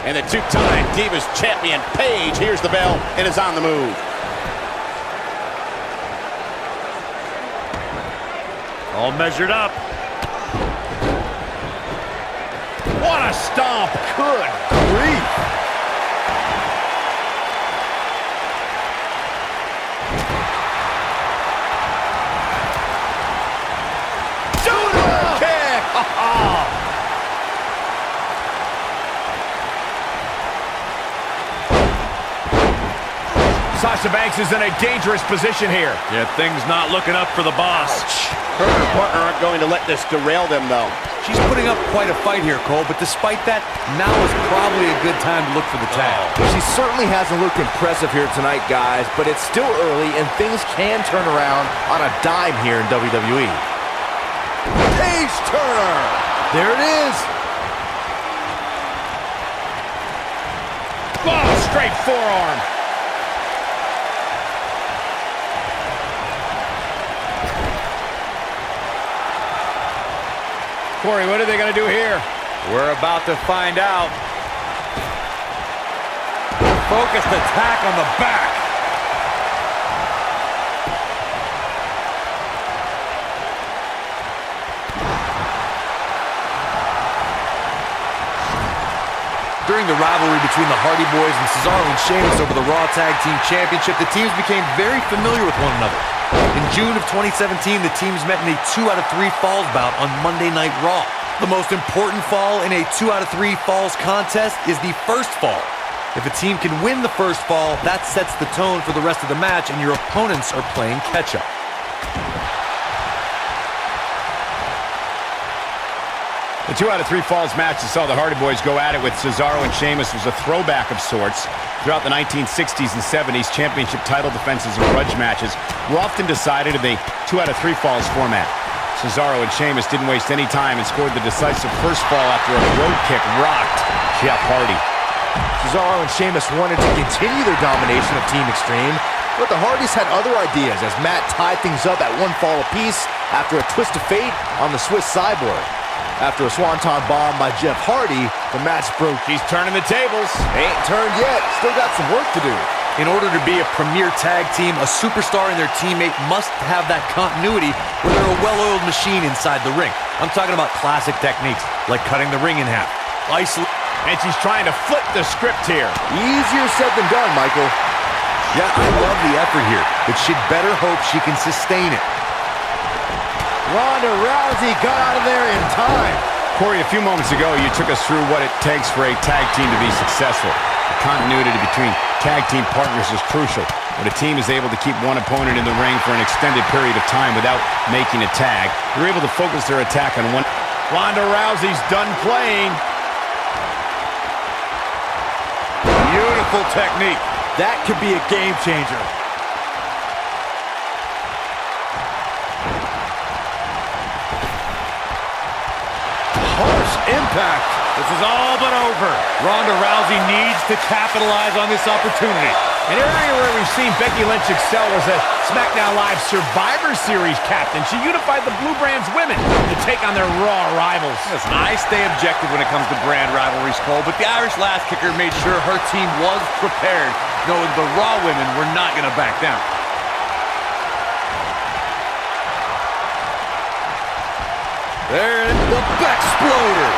And the two-time Divas champion, Paige, hears the bell and is on the move. All measured up. What a stomp. Good grief. Judo kick. Sasha Banks is in a dangerous position here. Yeah, things not looking up for the boss. Her and her partner aren't going to let this derail them, though. She's putting up quite a fight here, Cole, but despite that, now is probably a good time to look for the tag. She certainly hasn't looked impressive here tonight, guys, but it's still early, and things can turn around on a dime here in WWE. Paige Turner! There it is! Oh, straight forearm. Corey, what are they going to do here? We're about to find out. Focused attack on the back. During the rivalry between the Hardy Boys and Cesaro and Sheamus over the Raw Tag Team Championship, the teams became very familiar with one another. In June of 2017, the teams met in a 2 out of 3 falls bout on Monday Night Raw. The most important fall in a 2 out of 3 falls contest is the first fall. If a team can win the first fall, that sets the tone for the rest of the match, and your opponents are playing catch-up. The 2 out of 3 falls match that saw the Hardy Boys go at it with Cesaro and Sheamus was a throwback of sorts. Throughout the 1960s and 70s, championship title defenses and grudge matches were often decided in the 2 out of 3 falls format. Cesaro and Sheamus didn't waste any time and scored the decisive first fall after a road kick rocked Jeff Hardy. Cesaro and Sheamus wanted to continue their domination of Team Extreme, but the Hardys had other ideas as Matt tied things up at 1 fall apiece after a twist of fate on the Swiss Cyborg. After a swanton bomb by Jeff Hardy, the match broke. She's turning the tables. Ain't turned yet. Still got some work to do. In order to be a premier tag team, a superstar and their teammate must have that continuity where they're a well-oiled machine inside the ring. I'm talking about classic techniques, like cutting the ring in half. And she's trying to flip the script here. Easier said than done, Michael. Yeah, I love the effort here, but she'd better hope she can sustain it. Ronda Rousey got out of there in time. Corey, a few moments ago, you took us through what it takes for a tag team to be successful. The continuity between tag team partners is crucial. When a team is able to keep one opponent in the ring for an extended period of time without making a tag, they're able to focus their attack on one. Ronda Rousey's done playing. Beautiful technique. That could be a game changer. Harsh impact. This is all but over. Ronda Rousey needs to capitalize on this opportunity. An area where we've seen Becky Lynch excel was a SmackDown Live Survivor Series captain. She unified the Blue Brand's women to take on their Raw rivals. Listen, I stay objective when it comes to brand rivalries, Cole, but the Irish Lass Kicker made sure her team was prepared, knowing the Raw women were not going to back down. There's the Bexploder.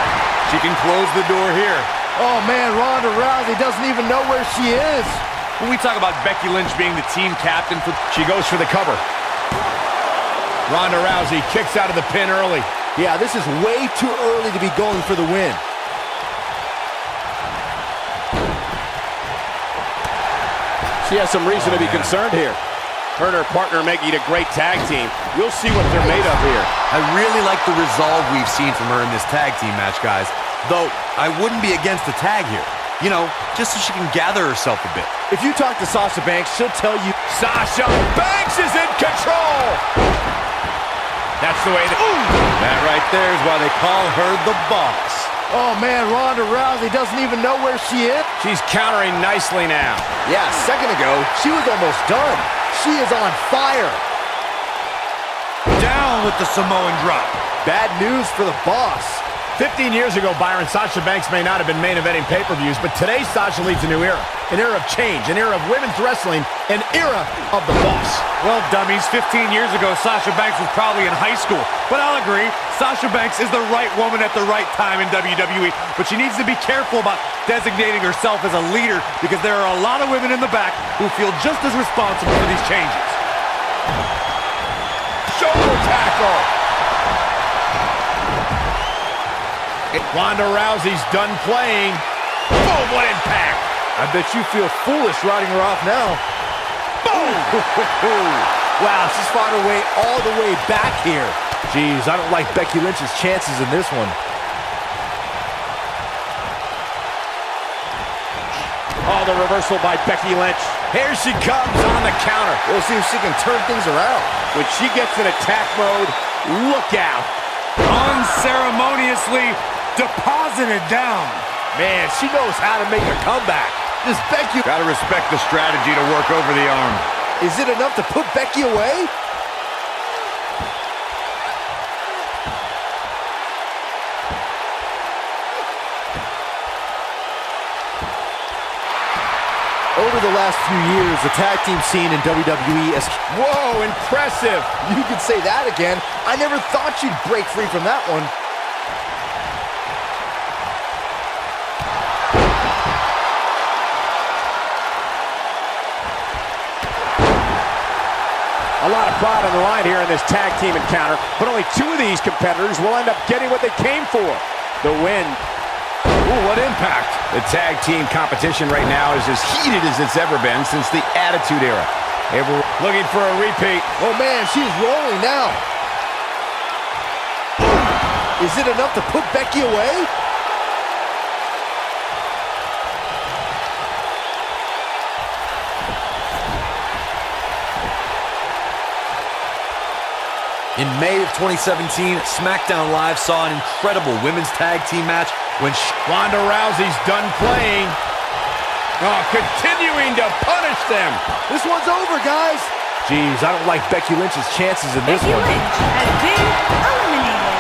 She can close the door here. Oh, man, Ronda Rousey doesn't even know where she is. When we talk about Becky Lynch being the team captain, She goes for the cover. Ronda Rousey kicks out of the pin early. Yeah, this is way too early to be going for the win. She has some reason to be concerned here. Her and her partner making a great tag team. We'll see what they're made of here. I really like the resolve we've seen from her in this tag team match, guys. Though, I wouldn't be against the tag here. You know, just so she can gather herself a bit. If you talk to Sasha Banks, she'll tell you. Sasha Banks is in control. That's the way That right there is why they call her the boss. Oh, man, Ronda Rousey doesn't even know where she is. She's countering nicely now. Yeah, a second ago, she was almost done. She is on fire. Down with the Samoan drop. Bad news for the boss. 15 years ago, Byron, Sasha Banks may not have been main eventing pay-per-views, but today Sasha leads a new era. An era of change, an era of women's wrestling, an era of the boss. Well, dummies, 15 years ago, Sasha Banks was probably in high school. But I'll agree, Sasha Banks is the right woman at the right time in WWE. But she needs to be careful about designating herself as a leader, because there are a lot of women in the back who feel just as responsible for these changes. Shoulder tackle. Ronda Rousey's done playing. Boom, what impact. I bet you feel foolish riding her off now. Boom! Wow, she's fought her way all the way back here. Jeez, I don't like Becky Lynch's chances in this one. Oh, the reversal by Becky Lynch. Here she comes on the counter. We'll see if she can turn things around. When she gets in attack mode, look out. Unceremoniously deposited down. Man, she knows how to make a comeback. This Becky... Gotta respect the strategy to work over the arm. Is it enough to put Becky away? Over the last few years, the tag team scene in WWE has... Whoa, impressive. You could say that again. I never thought you'd break free from that one. A lot of pride on the line here in this tag team encounter, but only two of these competitors will end up getting what they came for, the win. Ooh, what impact. The tag team competition right now is as heated as it's ever been since the Attitude Era. Hey, we're looking for a repeat. Oh man, she's rolling now. Is it enough to put Becky away? In May of 2017, SmackDown Live saw an incredible women's tag team match when Ronda Rousey's done playing. Oh, continuing to punish them. This one's over, guys. Jeez, I don't like Becky Lynch's chances in this Becky one. Lynch has been eliminated.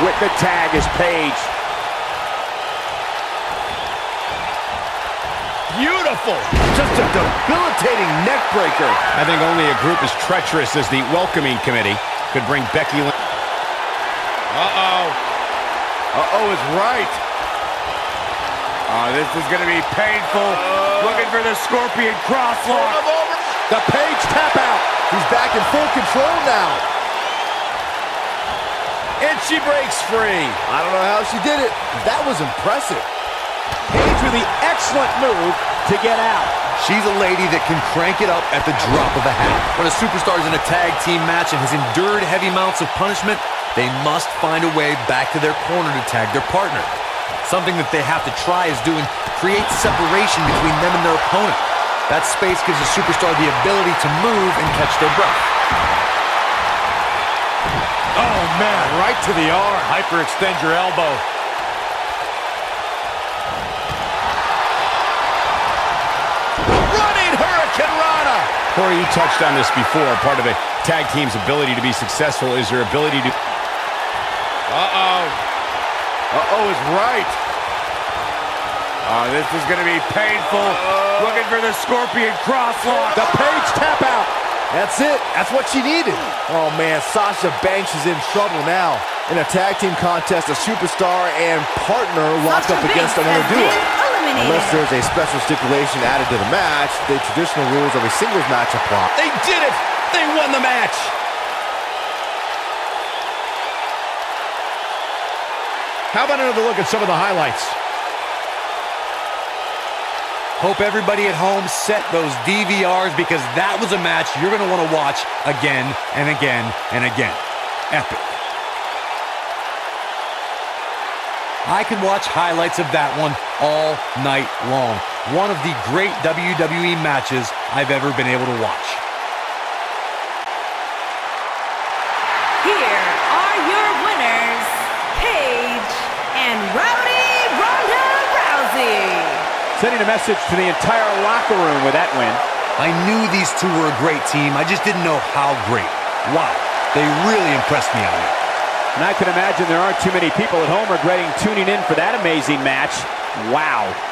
With the tag is Paige. Beautiful. Just a debilitating neck breaker. I think only a group as treacherous as the Welcoming Committee could bring Becky Lynch. Uh-oh. Uh-oh is right. Oh, this is going to be painful. Looking for the Scorpion crosslock. The Paige tap out. He's back in full control now. And she breaks free. I don't know how she did it. That was impressive. Paige with the excellent move to get out. she's a lady that can crank it up at the drop of a hat. When a superstar is in a tag team match and has endured heavy amounts of punishment, they must find a way back to their corner to tag their partner. Something that they have to try is doing create separation between them and their opponent. That space gives a superstar the ability to move and catch their breath. Oh, man, right to the arm. Hyperextend your elbow. Running Hurricane Rana! Corey, you touched on this before. Part of a tag team's ability to be successful is their ability to... Uh-oh. Uh-oh is right. Oh, this is going to be painful. Looking for the Scorpion crosslock. The Paige tap out. That's it. That's what she needed. Oh, man, Sasha Banks is in trouble now. In a tag team contest, a superstar and partner locked up against another duo. Unless there's a special stipulation added to the match, the traditional rules of a singles match apply. They did it! They won the match! How about another look at some of the highlights? Hope everybody at home set those DVRs because that was a match you're going to want to watch again and again and again. Epic. I could watch highlights of that one all night long. One of the great WWE matches I've ever been able to watch. Here are your winners, Paige and Ronda Rousey. Sending a message to the entire locker room with that win. I knew these two were a great team. I just didn't know how great. Wow. They really impressed me out here. And I can imagine there aren't too many people at home regretting tuning in for that amazing match. Wow.